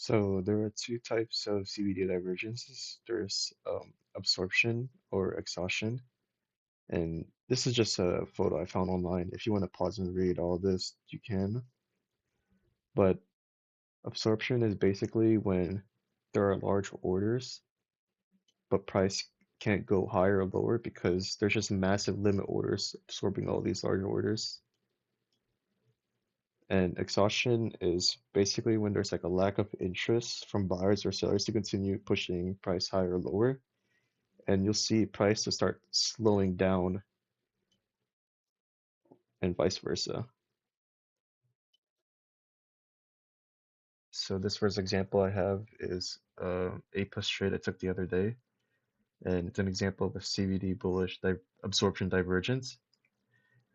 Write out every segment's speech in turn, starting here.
So there are two types of CVD divergences. There's absorption or exhaustion, and this is just a photo I found online. If you want to pause and read all this, you can. But absorption is basically when there are large orders, but price can't go higher or lower because there's just massive limit orders absorbing all these large orders. And exhaustion is basically when there's like a lack of interest from buyers or sellers to continue pushing price higher or lower, and you'll see price to start slowing down and vice versa. So this first example I have is A plus trade I took the other day, and it's an example of a CVD bullish di absorption divergence.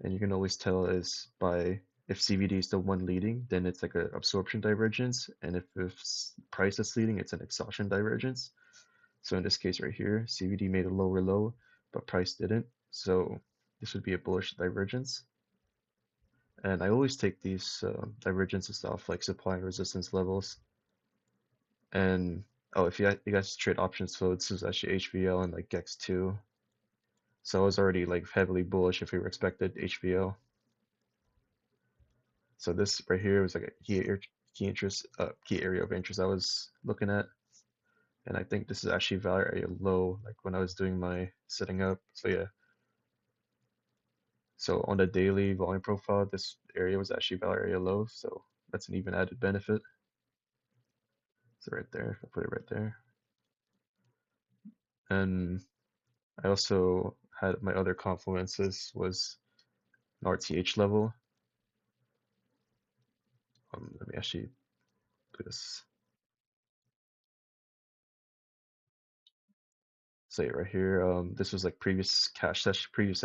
And you can always tell is by if CVD is the one leading, then it's like an absorption divergence, and if price is leading, it's an exhaustion divergence. So in this case right here, CVD made a lower low, but price didn't. So this would be a bullish divergence. And I always take these divergences off like supply and resistance levels. And oh, if you guys trade options, so this is actually HVL and like X2. So I was already like heavily bullish if we were expected HVL. So this right here was like a key area of interest I was looking at. And I think this is actually value area low, like when I was doing my setting up. So yeah. So on the daily volume profile, this area was actually value area low. So that's an even added benefit. So right there, if I put it right there. And I also had my other confluences was an RTH level. Let me actually do this. So yeah, right here, this was like previous cash session, previous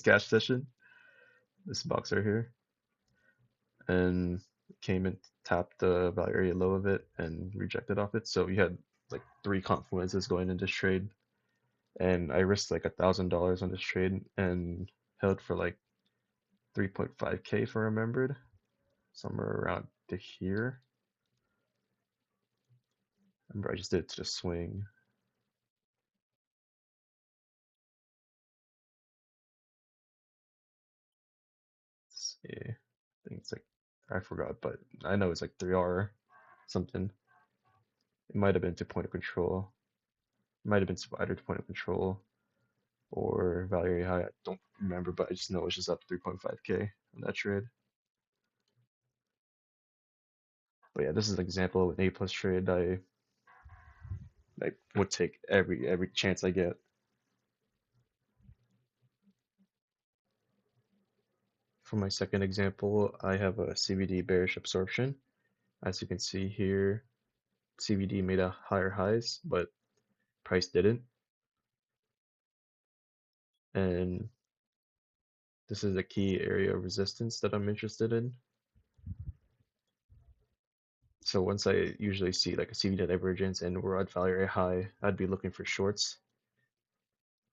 cash session. This box right here, and came and tapped the value area low of it and rejected off it. So you had like three confluences going in this trade, and I risked like $1,000 on this trade and held for like 3.5K if I remembered, somewhere around to here. Remember, I just did it to the swing. Let's see. I think it's like I forgot, but I know it's like 3R something. It might have been to point of control. It might have been spider to point of control or value area high. I don't remember, but I just know it's just up 3.5K on that trade. But yeah, this is an example of an A plus trade. I would take every chance I get. For my second example, I have a CVD bearish absorption. As you can see here, CVD made a higher highs, but price didn't. And this is a key area of resistance that I'm interested in. So once I usually see like a CVD divergence and we're at value area high, I'd be looking for shorts.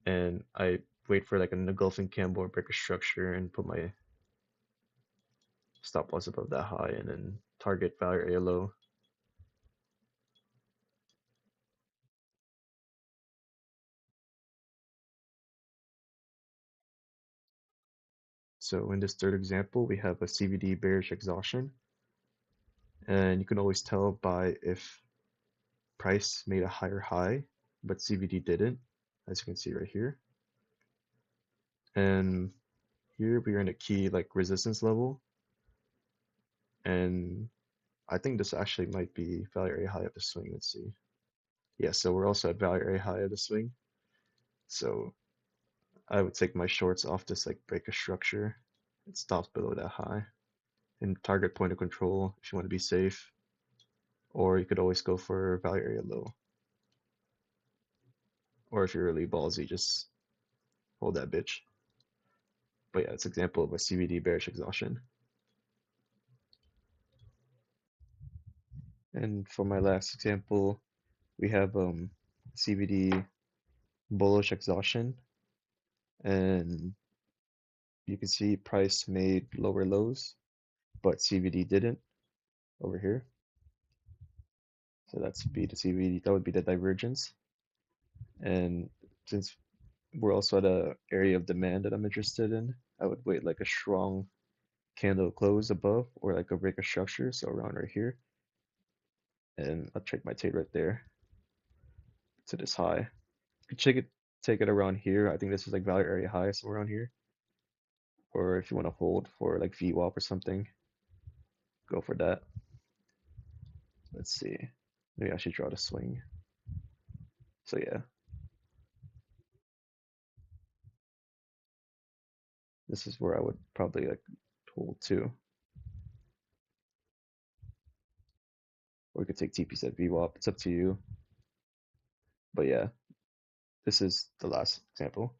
And I wait for like an engulfing candle or break a structure and put my stop loss above that high and then target value area low. So in this third example, we have a CVD bearish exhaustion. And you can always tell by if price made a higher high, but CVD didn't, as you can see right here. And here we are in a key like resistance level. And I think this actually might be value area high of the swing. Let's see. Yeah, so we're also at value area high of the swing. So I would take my shorts off this like break a structure. It stops below that high. And target point of control if you want to be safe. Or you could always go for value area low. Or if you're really ballsy, just hold that bitch. But yeah, it's an example of a CVD bearish exhaustion. And for my last example, we have CVD bullish exhaustion, and you can see price made lower lows, but CVD didn't over here. So that's B to CVD. That would be the divergence. And since we're also at a area of demand that I'm interested in, I would wait like a strong candle close above or like a break of structure, so around right here. And I'll check my trade right there to this high. You take it around here. I think this is like value area high, somewhere around here. Or if you want to hold for like VWAP or something, go for that. Let's see. Maybe I should draw the swing. So yeah, this is where I would probably like hold to. Or we could take TP set VWAP. It's up to you. But yeah, this is the last example.